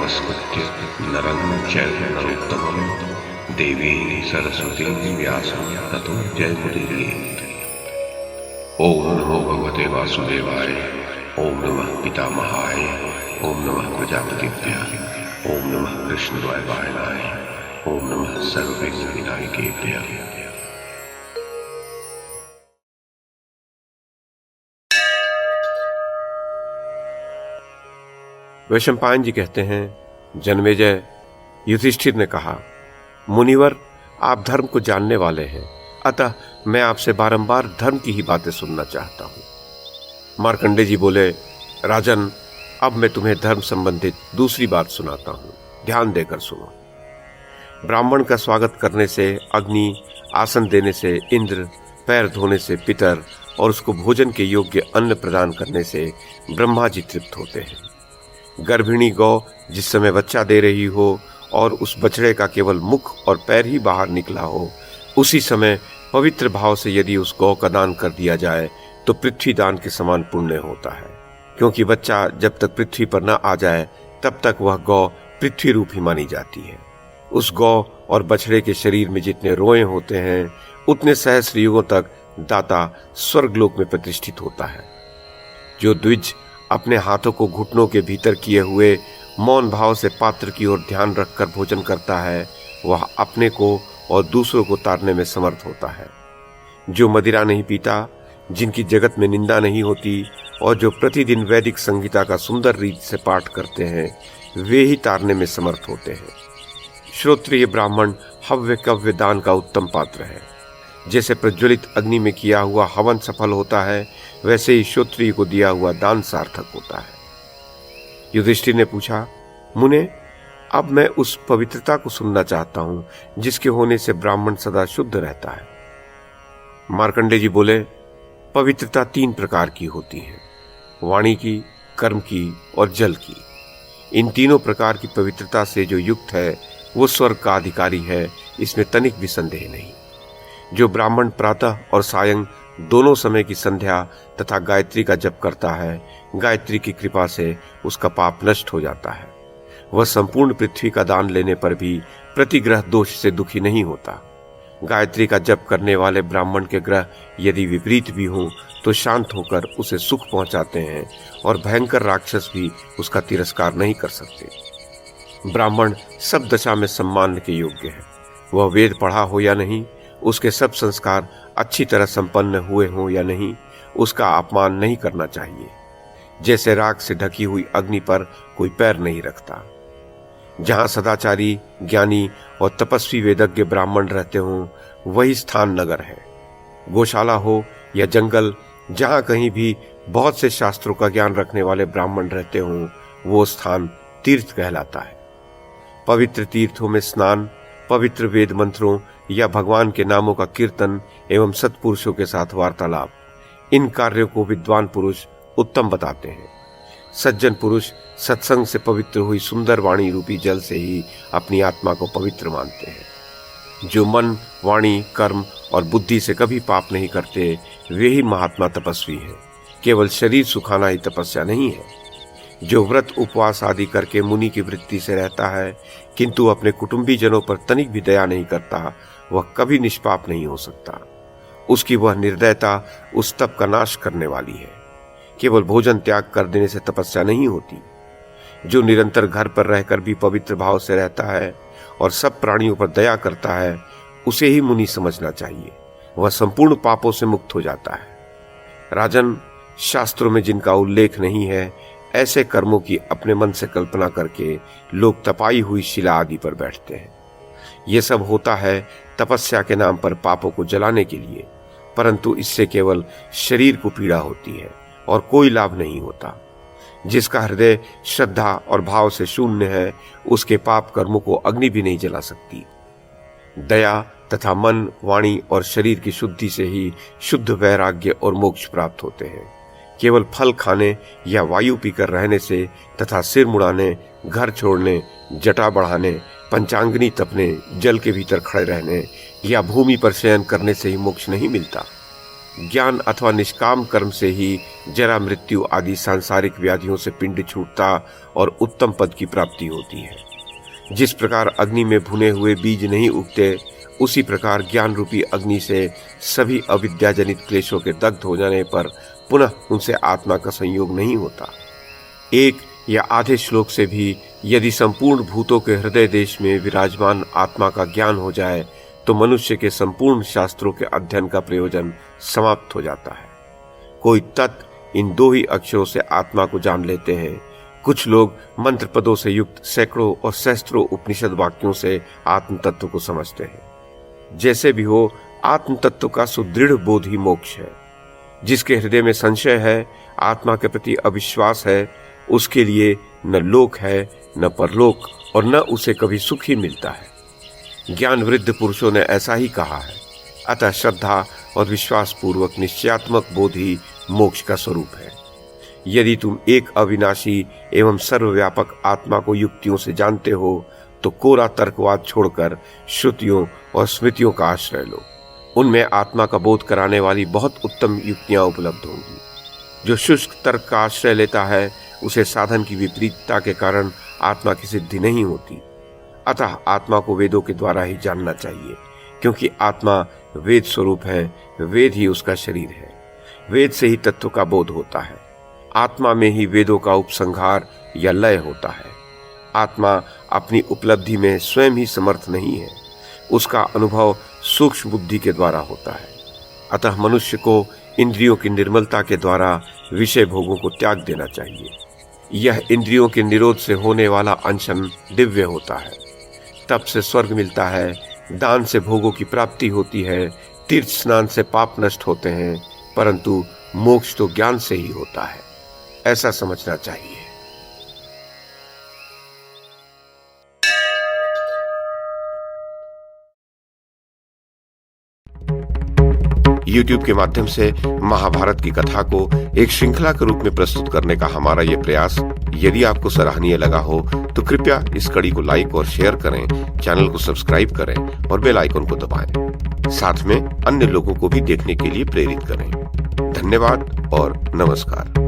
नमस्कृत्य नरं चैव नरोत्तमं देवीं सरस्वतीं व्यासं ततो जयमुदीरयेत्। ओम नमो भगवते वासुदेवाय। ओम नमः पितामहाय। ओम नमः प्रजापतिभ्यः। ओम नमः कृष्णद्वैपायनाय। ओम नमः सर्वविघ्नविनायकेभ्यः। वैशंपायन जी कहते हैं, जन्मेजय, युधिष्ठिर ने कहा, मुनिवर, आप धर्म को जानने वाले हैं, अतः मैं आपसे बारंबार धर्म की ही बातें सुनना चाहता हूं। मार्कंडेय जी बोले, राजन, अब मैं तुम्हें धर्म संबंधित दूसरी बात सुनाता हूं, ध्यान देकर सुनो। ब्राह्मण का स्वागत करने से अग्नि, आसन देने से इंद्र, पैर धोने से पितर और उसको भोजन के योग्य अन्न प्रदान करने से ब्रह्मा जी तृप्त होते हैं। गर्भिणी गौ जिस समय बच्चा दे रही हो और उस बछड़े का केवल मुख और पैर ही बाहर निकला हो, उसी समय पवित्र भाव से यदि उस गौ का दान कर दिया जाए तो पृथ्वी दान के समान पुण्य होता है, क्योंकि बच्चा जब तक पृथ्वी पर न आ जाए तब तक वह गौ पृथ्वी रूप ही मानी जाती है। उस गौ और बछड़े के शरीर में जितने रोए होते हैं उतने सहस्र युगों तक दाता स्वर्गलोक में प्रतिष्ठित होता है। जो द्विज अपने हाथों को घुटनों के भीतर किए हुए मौन भाव से पात्र की ओर ध्यान रखकर भोजन करता है, वह अपने को और दूसरों को तारने में समर्थ होता है। जो मदिरा नहीं पीता, जिनकी जगत में निंदा नहीं होती और जो प्रतिदिन वैदिक संहिता का सुंदर रीत से पाठ करते हैं, वे ही तारने में समर्थ होते हैं। श्रोत्रिय ब्राह्मण हव्य कव्य दान का उत्तम पात्र है। जैसे प्रज्वलित अग्नि में किया हुआ हवन सफल होता है, वैसे ही श्रोत्रिय को दिया हुआ दान सार्थक होता है। युधिष्ठिर ने पूछा, मुने, अब मैं उस पवित्रता को सुनना चाहता हूं जिसके होने से ब्राह्मण सदा शुद्ध रहता है। मार्कंडेय जी बोले, पवित्रता 3 प्रकार की होती है, वाणी की, कर्म की और जल की। इन तीनों प्रकार की पवित्रता से जो युक्त है वो स्वर्ग का अधिकारी है, इसमें तनिक भी संदेह नहीं। जो ब्राह्मण प्रातः और सायं दोनों समय की संध्या तथा गायत्री का जप करता है, गायत्री की कृपा से उसका पाप नष्ट हो जाता है। वह संपूर्ण पृथ्वी का दान लेने पर भी प्रतिग्रह दोष से दुखी नहीं होता। गायत्री का जप करने वाले ब्राह्मण के ग्रह यदि विपरीत भी हों तो शांत होकर उसे सुख पहुंचाते हैं और भयंकर राक्षस भी उसका तिरस्कार नहीं कर सकते। ब्राह्मण सब दशा में सम्मान के योग्य है। वह वेद पढ़ा हो या नहीं, उसके सब संस्कार अच्छी तरह संपन्न हुए हों या नहीं, उसका अपमान नहीं करना चाहिए। जैसे राख से ढकी हुई अग्नि पर कोई पैर नहीं रखता। जहां सदाचारी, ज्ञानी और तपस्वी वेदज्ञ ब्राह्मण रहते हों, वही स्थान नगर है। गौशाला हो या जंगल, जहां कहीं भी बहुत से शास्त्रों का ज्ञान रखने वाले ब्राह्मण रहते हों, वो स्थान तीर्थ कहलाता है। पवित्र तीर्थों में स्नान, पवित्र वेद मंत्रों या भगवान के नामों का कीर्तन एवं सत्पुरुषों के साथ वार्तालाप, इन कार्यों को विद्वान पुरुष उत्तम बताते हैं। सज्जन पुरुष सत्संग से पवित्र हुई सुंदर वाणी रूपी जल से ही अपनी आत्मा को पवित्र मानते हैं। जो मन, वाणी, कर्म और बुद्धि से कभी पाप नहीं करते, वे ही महात्मा तपस्वी हैं। केवल शरीर सुखाना ही तपस्या नहीं है। जो व्रत उपवास आदि करके मुनि की वृत्ति से रहता है किंतु अपने कुटुंबी जनों पर तनिक भी दया नहीं करता, वह कभी निष्पाप नहीं हो सकता। उसकी वह निर्दयता उस तप का नाश करने वाली है। केवल भोजन त्याग कर देने से तपस्या नहीं होती। जो निरंतर घर पर रहकर भी पवित्र भाव से रहता है और सब प्राणियों पर दया करता है, उसे ही मुनि समझना चाहिए। वह संपूर्ण पापों से मुक्त हो जाता है। राजन, शास्त्रों में जिनका उल्लेख नहीं है, ऐसे कर्मों की अपने मन से कल्पना करके लोग तपाई हुई शिला आदि पर बैठते हैं। ये सब होता है तपस्या के नाम पर पापों को जलाने के लिए, परंतु इससे केवल शरीर को पीड़ा होती है और कोई लाभ नहीं होता। जिसका हृदय श्रद्धा और भाव से शून्य है, उसके पाप कर्मों को अग्नि भी नहीं जला सकती। दया तथा मन, वाणी और शरीर की शुद्धि से ही शुद्ध वैराग्य और मोक्ष प्राप्त होते हैं। केवल फल खाने या वायु पीकर रहने से तथा सिर मुड़ाने, घर छोड़ने, जटा बढ़ाने, पंचांगनी तपने, जल के भीतर खड़े रहने या भूमि पर शयन करने से ही मोक्ष नहीं मिलता। ज्ञान अथवा निष्काम कर्म से ही जरा, मृत्यु आदि सांसारिक व्याधियों से पिंड छूटता और उत्तम पद की प्राप्ति होती है। जिस प्रकार अग्नि में भुने हुए बीज नहीं उगते, उसी प्रकार ज्ञान रूपी अग्नि से सभी अविद्याजनित क्लेशों के दग्ध हो जाने पर पुनः उनसे आत्मा का संयोग नहीं होता। एक या आधे श्लोक से भी यदि संपूर्ण भूतों के हृदय देश में विराजमान आत्मा का ज्ञान हो जाए तो मनुष्य के संपूर्ण शास्त्रों के अध्ययन का प्रयोजन समाप्त हो जाता है। कोई तत्व इन 2 ही अक्षरों से आत्मा को जान लेते हैं। कुछ लोग मंत्र पदों से युक्त सैकड़ों और सहस्त्रों उपनिषद वाक्यों से आत्म तत्व को समझते हैं। जैसे भी हो, आत्म तत्व का सुदृढ़ बोध ही मोक्ष है। जिसके हृदय में संशय है, आत्मा के प्रति अविश्वास है, उसके लिए न लोक है, न परलोक, और न उसे कभी सुख ही मिलता है। ज्ञान वृद्ध पुरुषों ने ऐसा ही कहा है। अतः श्रद्धा और विश्वास पूर्वक निश्चयात्मक बोध ही मोक्ष का स्वरूप है। यदि तुम एक अविनाशी एवं सर्वव्यापक आत्मा को युक्तियों से जानते हो तो कोरा तर्कवाद छोड़कर श्रुतियों और स्मृतियों का आश्रय लो। उनमें आत्मा का बोध कराने वाली बहुत उत्तम युक्तियां उपलब्ध होंगी। जो शुष्क तर्क का आश्रय लेता है, उसे साधन की विपरीतता के कारण आत्मा की सिद्धि नहीं होती। अतः आत्मा को वेदों के द्वारा ही जानना चाहिए, क्योंकि आत्मा वेद स्वरूप है, वेद ही उसका शरीर है। वेद से ही तत्व का बोध होता है। आत्मा में ही वेदों का उपसंहार या लय होता है। आत्मा अपनी उपलब्धि में स्वयं ही समर्थ नहीं है, उसका अनुभव सूक्ष्म बुद्धि के द्वारा होता है। अतः मनुष्य को इंद्रियों की निर्मलता के द्वारा विषय भोगों को त्याग देना चाहिए। यह इंद्रियों के निरोध से होने वाला अनशन दिव्य होता है। तप से स्वर्ग मिलता है, दान से भोगों की प्राप्ति होती है, तीर्थ स्नान से पाप नष्ट होते हैं, परंतु मोक्ष तो ज्ञान से ही होता है, ऐसा समझना चाहिए। YouTube के माध्यम से महाभारत की कथा को एक श्रृंखला के रूप में प्रस्तुत करने का हमारा ये प्रयास यदि आपको सराहनीय लगा हो तो कृपया इस कड़ी को लाइक और शेयर करें, चैनल को सब्सक्राइब करें और बेल आइकन को दबाएं। साथ में अन्य लोगों को भी देखने के लिए प्रेरित करें। धन्यवाद और नमस्कार।